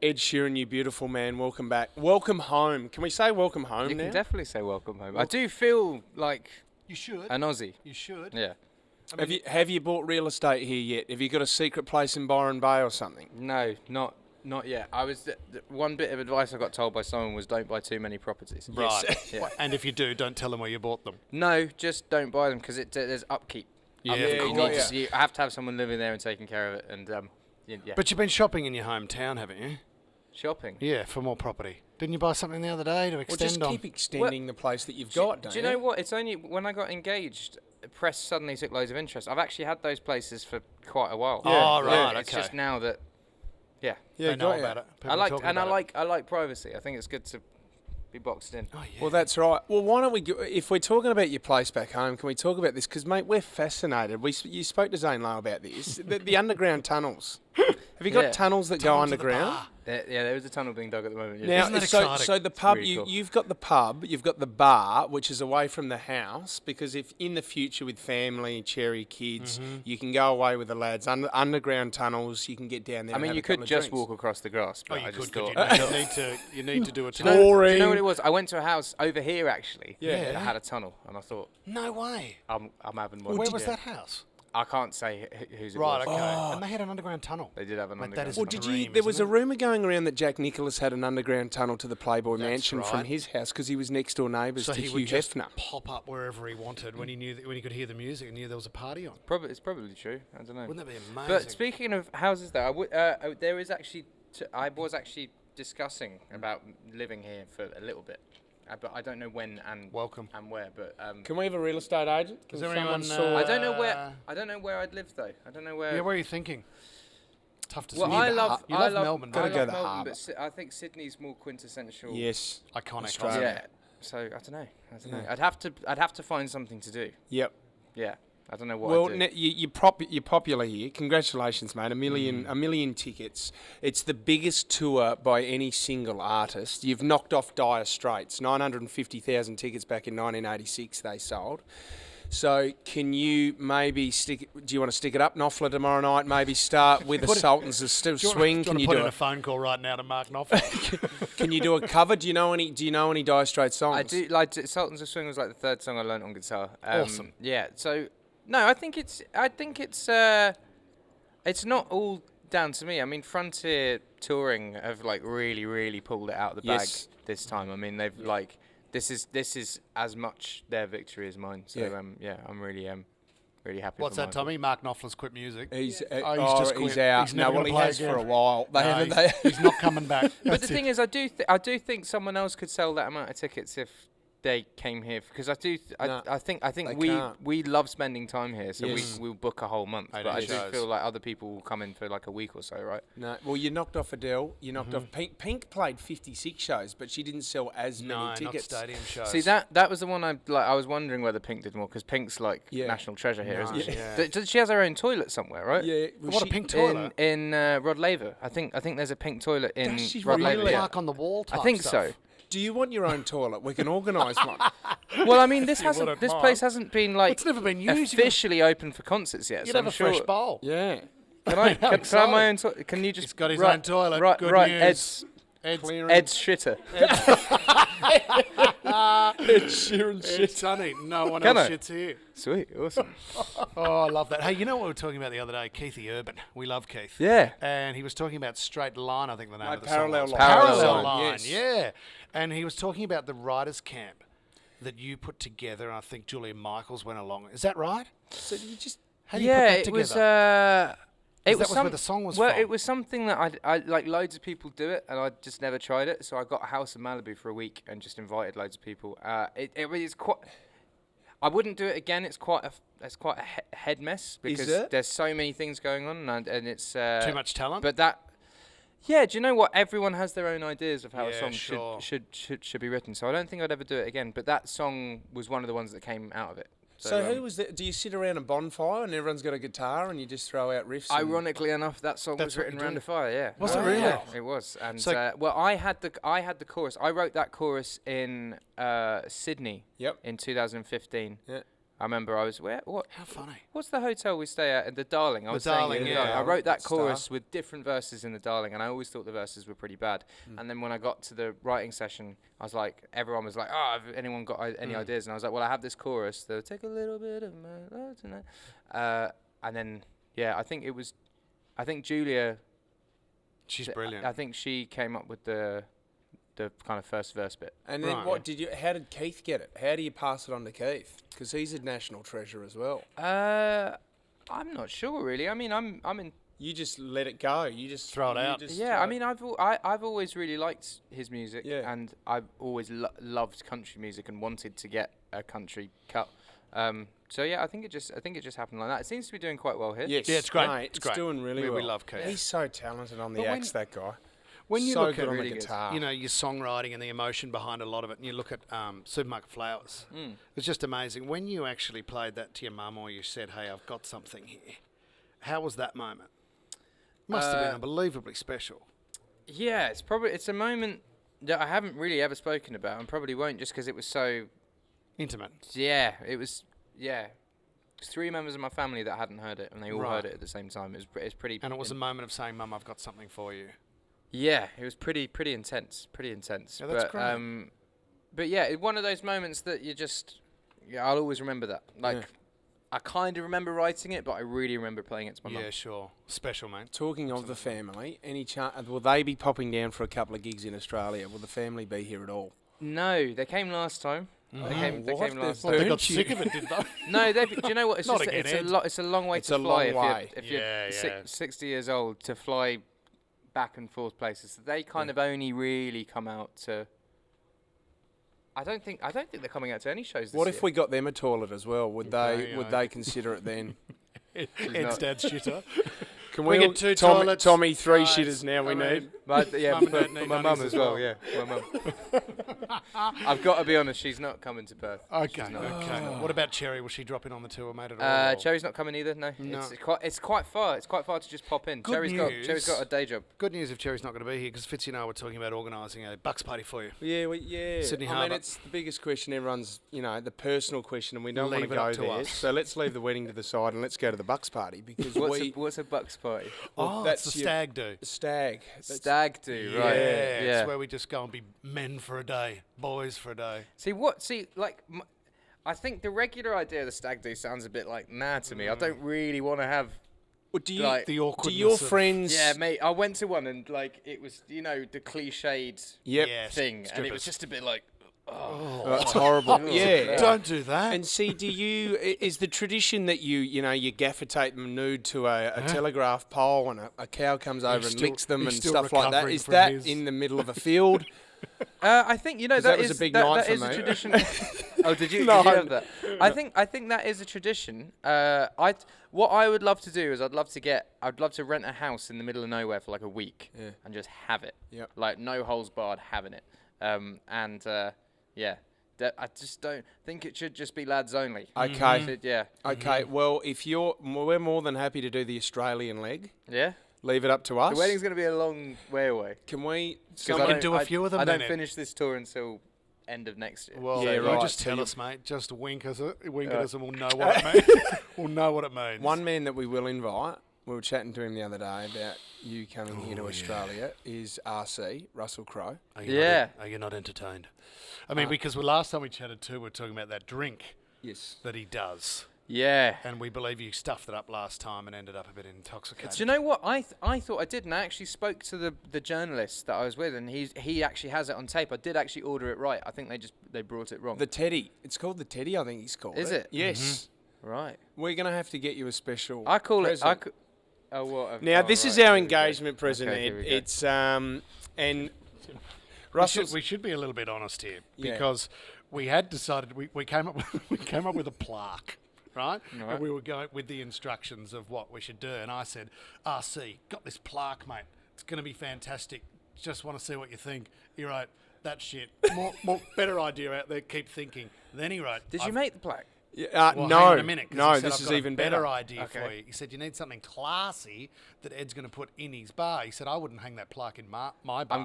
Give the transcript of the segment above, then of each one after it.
Ed Sheeran, you beautiful man. Welcome back. Welcome home. Can we say welcome home You now? can definitely say welcome home. I do feel like You should. an Aussie. You should. Yeah. I mean, Have you bought real estate here yet? Have you got a secret place in Byron Bay or something? No, not yet. I was one bit of advice I got told by someone was don't buy too many properties. right. Yeah. And if you do, don't tell them where you bought them. No, just don't buy them because there's upkeep. Yeah, You have to have someone living there and taking care of it. And yeah. But you've been shopping in your hometown, haven't you? Shopping. Yeah, for more property. Didn't you buy something the other day to Well, extend just on? keep extending the place that you've got, Do you know what? It's only when I got engaged, press suddenly took loads of interest. I've actually had those places for quite a while. Oh, right, It's okay. just now that, yeah. Yeah, They know got about ya. it. People talking about it. I like privacy. I think it's good to be boxed in. Oh, yeah. Well, that's right. Well, why don't we, if we're talking about your place back home, can we talk about this? Because, mate, we're fascinated. You spoke to Zane Lowe about this. the underground tunnels. Have you got Yeah. tunnels that go Tunnel to the underground? bar. There is a tunnel being dug at the moment. Yeah. Now, Isn't that so exciting? the pub, really cool. you've got the pub, you've got the bar, which is away from the house, because if in the future with family, cherry kids, you can go away with the lads. Underground tunnels, you can get down there. I and mean, have you a couple could of just drinks. walk across the grass, Oh, but you I could, just could thought. you need to do a Do you know Boring. what it was? I went to a house over here actually. Yeah. That had a tunnel, and I thought No way. I'm having one. Where was that house? I can't say whose it Right, was. okay. And they had an underground tunnel. They did have an Mate, underground. that is Well, tunnel. did you? dream, There was a isn't it? rumour going around that Jack Nicholas had an underground tunnel to the Playboy That's Mansion from right. his house because he was next door neighbours So to he Hugh would just Hefner. pop up wherever he wanted when he knew when he could hear the music and knew there was a party on. It's probably true. I don't know. Wouldn't that be amazing? But speaking of houses, though, there is actually. I was actually discussing about living here for a little bit, but I don't know when and Welcome. and where. But Can we have a real estate agent? Is Can there someone anyone, sort- I don't know where. I don't know where I'd live though. I don't know where. Yeah, where are you thinking? Tough to Well, see. I You love Melbourne, Gotta don't go you? to the harbour. but I think Sydney's more quintessential. Yes. Iconic. Australia. Australia. Yeah. So I don't know. Yeah. I'd have to find something to do. Yep. Yeah. I don't know what. Well, I'd do. you're popular here. Congratulations, mate. A million tickets. It's the biggest tour by any single artist. You've knocked off Dire Straits. 950,000 tickets back in 1986 they sold. So can you maybe do you want to stick it up Knopfler tomorrow night? Maybe start with the Sultans of Swing. Can you put do in it? a phone call right now to Mark Knopfler? Can you do a cover? Do you know any Dire Straits songs? I do like Sultans of Swing was like the third song I learnt on guitar. Awesome. Yeah. So no, I think it's not all down to me. I mean, Frontier Touring have like really pulled it out of the bag Yes. this time. I mean, they've like this is as much their victory as mine. So Yeah. I'm really happy. What's for that, Michael. Tommy? Mark Knopfler's quit music. He's just he's quit. out. He's No, never well, gonna he play has for a again. while. They No, haven't. he's not coming back. But That's the it. thing is, I do think someone else could sell that amount of tickets if they came here, because I do. No, I think they we can't. we love spending time here, so Yes. we'll book a whole month. Eight But I hours. do feel like other people will come in for like a week or so, right? No, well, you knocked off Adele. You knocked off Pink. Pink played 56 shows, but she didn't sell as many No, not tickets. stadium shows. See that was the one I was wondering whether Pink did more, because Pink's like Yeah. national treasure here, isn't Nice, she? yeah. She has her own toilet somewhere, right? Yeah, well, What a she- pink toilet. In Rod Laver. I think there's a pink toilet in Does she Rod really? Laver. Yeah. Plaque on the wall type I think stuff. so. Do you want your own toilet? We can organise one. Well, I mean, this wouldn't mind. place hasn't been like It's never been used. officially open for concerts yet. You'd so have I'm a sure. fresh bowl. Yeah. Can I have my own toilet? Can you just? He's got his right, own toilet. Right, Good right. news. Ed's Clearing. shitter. Ed Sheeran shit. It's sunny. No one Can else I? shits here. Sweet, awesome. Oh, I love that. Hey, you know what we were talking about the other day? Keithy Urban. We love Keith. Yeah. And he was talking about Straight Line, I think the name No, of the Parallel song was. Line. Parallel Parallel Line, Line, yes. yeah. And he was talking about the writers' camp that you put together, and I think Julia Michaels went along. Is that right? So you just How do you put that it together? was. That was where the song was well, from. it was something that I like. Loads of people do it, and I just never tried it. So I got a house in Malibu for a week and just invited loads of people. It was quite. I wouldn't do it again. It's quite a head mess because it? there's so many things going on, and it's Too much talent? But that. Yeah, do you know what? Everyone has their own ideas of how a Yeah, song sure. should be written. So I don't think I'd ever do it again. But that song was one of the ones that came out of it. So who was that? Do you sit around a bonfire and everyone's got a guitar and you just throw out riffs? and- Ironically enough, that song That's was what written you around do. a fire. Yeah, Was it really? Yeah, it was. And So- well, I had the chorus. I wrote that chorus in Sydney. Yep. In 2015. Yeah. I remember I was what? How funny. What's the hotel we stay at? The Darling. I was staying Darling, in the yeah. Darling. I wrote that Star. chorus with different verses in the Darling, and I always thought the verses were pretty bad. And then when I got to the writing session, I was like, everyone was like, "Oh, have anyone got any ideas?" And I was like, "Well, I have this chorus. So take a little bit of my love tonight." And then, yeah, I think Julia. She's brilliant. I think she came up with the kind of first verse bit. And then Right. how did Keith get it? How do you pass it on to Keith? Because he's a national treasure as well. I'm not sure really. I mean, I'm in. You just let it go. You just Throw it out. Yeah, I mean, I've always really liked his music, Yeah. and I've always loved country music and wanted to get a country cut. So yeah, I think it just happened like that. It seems to be doing quite well here. Yes, Yeah, it's great. Mate, It's great. doing really well. We love Keith. He's so talented on the But when- axe, that guy. When you so look good at on really the good. guitar. you know, your songwriting and the emotion behind a lot of it, and you look at Supermarket Flowers, it's just amazing. When you actually played that to your mum or you said, "Hey, I've got something here," how was that moment? Must have been unbelievably special. Yeah, it's a moment that I haven't really ever spoken about, and probably won't, just because it was so. Intimate. Yeah, it was. Yeah, there's 3 members of my family that hadn't heard it, and they all Right. heard it at the same time. It's pretty. And it was a moment of saying, "Mum, I've got something for you." Yeah, it was pretty intense. Yeah, that's great. But yeah, one of those moments that you just. Yeah, I'll always remember that. Like, Yeah. I kind of remember writing it, but I really remember playing it to my mum. Yeah, sure. Special, mate. Talking of the family, any chance will they be popping down for a couple of gigs in Australia? Will the family be here at all? No, they came last time. They came What? last They've time. They got Burnt you. sick of it, did they? No, do you know what? It's Not just again, it's a long way It's to a fly long way. if you're Yeah, yeah. 60 years old to fly back and forth places. So they kind of only really come out to. I don't think they're coming out to any shows this What year. if we got them a toilet as well? Would Okay, they would yeah. they consider it then? Ed's dad's shitter. Can We we get 2 toilets, Tommy, 3 guys. shitters now we I mean, need. But, yeah, Mum and Dad for need my monies mum as as well. well. Yeah, my mum. I've got to be honest. She's not coming to Perth. Okay, She's not. okay. What about Cherry? Will she drop in on the tour, mate, at all? or- Cherry's not coming either. No, No. It's quite far. It's quite far to just pop in. Good Cherry's news. got a day job. Good news if Cherry's not going to be here, because Fitzy and I were talking about organising a Bucks party for you. Yeah. Sydney I mean, Harbour. it's the biggest question everyone's, the personal question, and we don't want Leave to it up go to there. us. So let's leave the wedding to the side and let's go to the Bucks party because What's a Bucks party? Oh, that's that's the your- stag do. stag. Stag do, Yeah, right? it's where we just go and be men for a day, boys for a day. I think the regular idea of the stag do sounds a bit like to me. I don't really want to have. Well, do you Like, The do awkwardness your of- friends? Yeah, mate. I went to one and it was the cliched Yep. Yeah, thing, and it strippers. was just a bit like. Oh, it's horrible. yeah. Don't do that. And see, is the tradition that you gaffer tape them nude to a telegraph pole and a cow comes over and still- licks them he's and still stuff like that? recovering Is from that his- in the middle of a field? I think 'Cause that was a big night that for is me. a tradition. Oh, did you? No. Did you have that? I think that is a tradition. What I would love to do is I'd love to rent a house in the middle of nowhere for like a week and just have it. Yep. Like no holes barred, having it. I just don't think it should just be lads only. Okay. Yeah. Okay. Well, we're more than happy to do the Australian leg. Yeah. Leave it up to us. The wedding's going to be a long way away. Can we? 'Cause We I can don't- do a I- few of them I don't then, Ed. finish this tour until end of next year. Well, Yeah, you right. just So tell you- us, mate. Just wink at us, and we'll know what it means. We'll know what it means. One man that we will invite. We were chatting to him the other day about you coming here to Australia. Is RC Russell Crowe? Are you Yeah. Are you not entertained? I mean, because last time we chatted too, we were talking about that drink Yes. that he does, Yeah. and we believe you stuffed it up last time and ended up a bit intoxicated. Do you know what? I thought I did, and I actually spoke to the journalist that I was with, and he actually has it on tape. I did actually order it right. I think they brought it wrong. The Teddy. It's called the Teddy. I think he's called. Is it? Yes. Right. We're gonna have to get you a special. I call present. it. Oh, what? Now this is our engagement present, Okay, here Ed. we go. It's and We Russell. should be a little bit honest here, Yeah. because we had decided we came up with a plaque, right? Right. And we were going with the instructions of what we should do, and I said, "RC, got this plaque, mate. It's going to be fantastic. Just want to see what you think." He wrote, "That shit. More better idea out there. Keep thinking." Then he wrote, Did you make the plaque? Yeah, Well, no, hang on a minute, 'cause no, he said, this "I've is got a even better better. idea for Okay. you." He said, "You need something classy that Ed's going to put in his bar." He said, "I wouldn't hang that plaque in my bar." I'm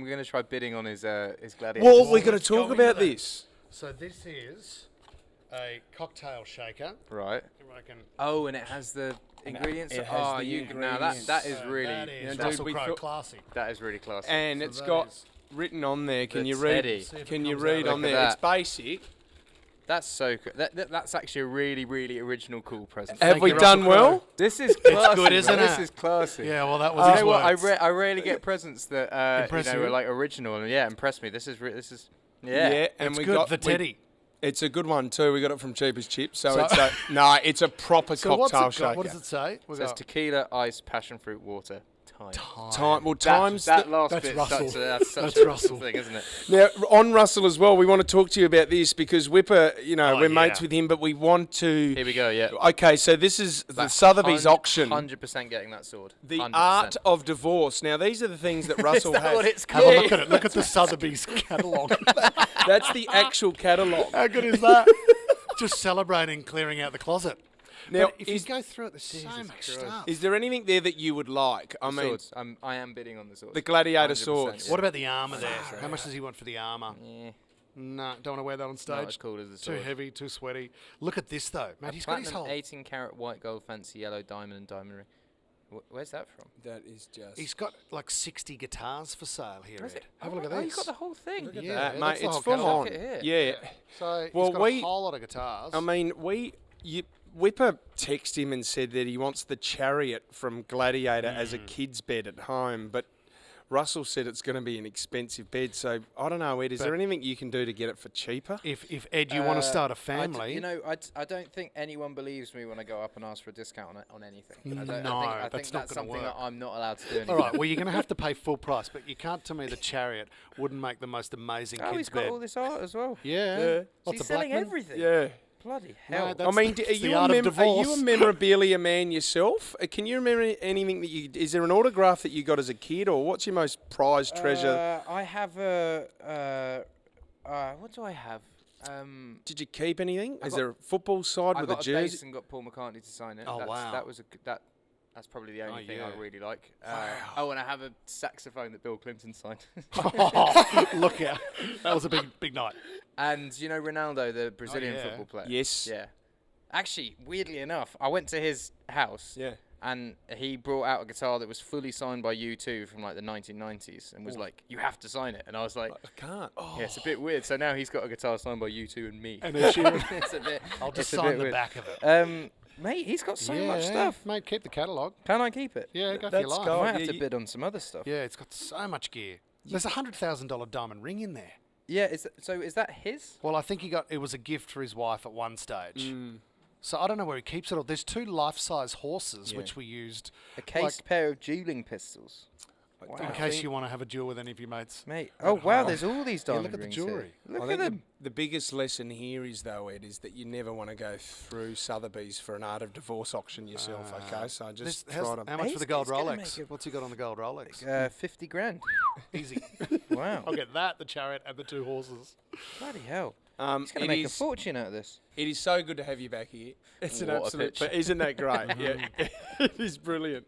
gonna try bidding on his gladiator. Well, we're going to let's go talk into about that. this. So this is a cocktail shaker. Right. I reckon. Oh, and it has the ingredients. it has the you can now that is So really that is dude, Russell we Crowe thought- classy. that is really classy. And So it's that got is- written on there. Can The you read? Teddy. See if it Can you comes read out. on Look at there? It's that. basic. That's so cool. That's actually a really, really original, cool present. Have Thank we you, done Russell well? Crowe. This is classy. good, isn't man. This it? is classy. Yeah, well, that was You his know what? words. I rarely get presents that Impress you know you? are like original and impress me. This is Yeah, yeah. and It's we good. got The Teddy. It's a good one too. We got it from Cheapest Chips, so, So- it's it's a proper So what's cocktail it shaker. got? What does it say? It says tequila, ice, passion fruit, water, time. Times That last That's bit. Russell. That's such That's a Russell. thing, isn't it? Now, on Russell as well, we want to talk to you about this because Wippa, Oh, we're mates yeah. with him, but we want to. Here we go. Yeah. Okay, so this is the Sothebys Auction, 100% getting that sword. the 100%. art of divorce. Now, these are the things that Russell Is that has. what it's Have called? a look at it. Look at the Sotheby's catalogue. That's the actual catalogue. How good is that? Just celebrating clearing out the closet. Now, But if you go through it, there's so much Christ. stuff. is there anything there that you would like? I mean, Swords. I am bidding on the swords. the gladiator 100%, swords. yeah. What about the armour there? How much does he want for the armour? Yeah. No, don't want to wear that on Not stage. as cool as the Too sword. heavy, too sweaty. Look at this though, mate. He's got his Platinum whole. 18 karat white gold fancy yellow diamond and diamond ring. Where's that from? That is just. He's got like 60 guitars for sale here, Where's Ed. it? Have a look at Oh, this. you got the whole thing. Look at Yeah, that, mate, that's the it's whole full catalogue. on. Look at it Yeah. So Well, he's got we- a whole lot of guitars. I mean, Wippa texted him and said that he wants the Chariot from Gladiator as a kid's bed at home, but Russell said it's going to be an expensive bed. So I don't know, Ed. Is there anything you can do to get it for cheaper? if Ed, you want to start a family, I don't think anyone believes me when I go up and ask for a discount on anything. I No, think that's not that's gonna something work. that I'm not allowed to do anymore. all right. Well, you're going to have to pay full price, but you can't tell me the Chariot wouldn't make the most amazing Oh, kids he's got bed. all this art as well. Yeah. Yeah. So What's he's a selling Blackman? everything. Yeah. Bloody No, hell. that's- I mean, the are you, art of are you divorce. a memorabilia man yourself? Can you remember anything that you? Is there an autograph that you got as a kid, or what's your most prized treasure? I have a. What do I have? Did you keep anything? I Is got- there a football side I with a got a bass jersey? and got Paul McCartney to sign it. Oh, wow. That was that's probably the only thing I yeah. really like. Wow. Oh, and I have a saxophone that Bill Clinton signed. Look out! That was a big night. And you know Ronaldo, the Brazilian yeah. football player. Yes. Yeah. Actually, weirdly enough, I went to his house. Yeah. And he brought out a guitar that was fully signed by U2 from like the 1990s and was like, "You have to sign it." And I was like, I can't. "Yeah, it's a bit weird." So now he's got a guitar signed by U2 and me. And then Sheeran. It's a bit. I'll just it's a bit sign the weird. back of it. Mate, he's got so much stuff. mate. Keep the catalogue. Can I keep it? Yeah, go for That's your life. gold. I might yeah, have to you- bid on some other stuff. Yeah, it's got so much gear. There's a $100,000 diamond ring in there. Yeah. Is that his? Well, I think it was a gift for his wife at one stage. So I don't know where he keeps it all. There's 2 life-size horses Yeah. which we used A cased pair of dueling pistols. Wow. in case you want to have a duel with any of your mates. Mate. Oh wow, there's all these Yeah, diamond look at the rings jewellery. here. Look I at think them. the biggest lesson here is, though, Ed, is that you never want to go through Sotheby's for an art of divorce auction yourself, okay? So just try to... How much for the gold He's gonna Rolex? make a- What's he got on the gold Rolex? 50 grand. Easy. Wow. I'll get that, the Chariot, and the 2 horses. Bloody hell. Um, He's going it to make a is- fortune out of this. It is so good to have you back here. It's an What a absolute... pitch. But isn't that great? Yeah. It is brilliant.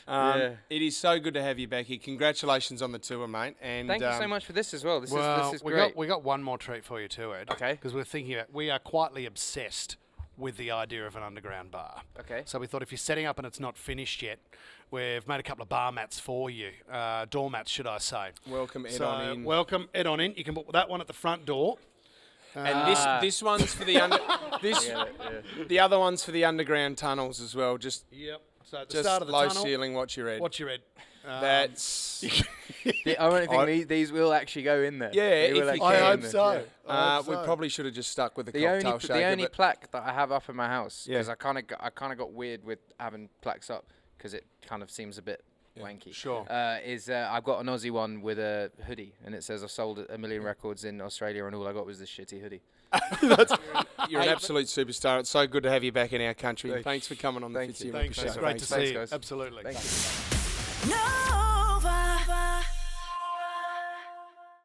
Yeah. It is so good to have you back here. Congratulations on the tour, mate. And Thank you so much for this as well. This is we great. got one more treat for you too, Ed. Okay. Because we're thinking about, we are quietly obsessed with the idea of an underground bar. Okay. So we thought if you're setting up and it's not finished yet, we've made a couple of bar mats for you. Doormats, should I say. Welcome, Ed, So on in. welcome, Ed, on in. You can put that one at the front door. And this one's for the the other one's for the underground tunnels as well. Just So at the just start of the low tunnel, ceiling. Watch your head. watch your Ed. That's The only thing these will actually go in there. Yeah, They if will you actually can. go I in hope there. so. I hope we so. probably should have just stuck with the The cocktail only shaker. the only but plaque that I have up in my house Yeah. because I kind of got weird with having plaques up because it kind of seems a bit wanky. Sure. I've got an Aussie one with a hoodie and it says I've sold 1 million records in Australia and all I got was this shitty hoodie. You're an absolute superstar. It's so good to have you back in our country. Thank Thanks for coming on the Thank Fitzy you. Wippa Thanks, show. it's great to Thanks, see you. guys. Absolutely. Thank you. No.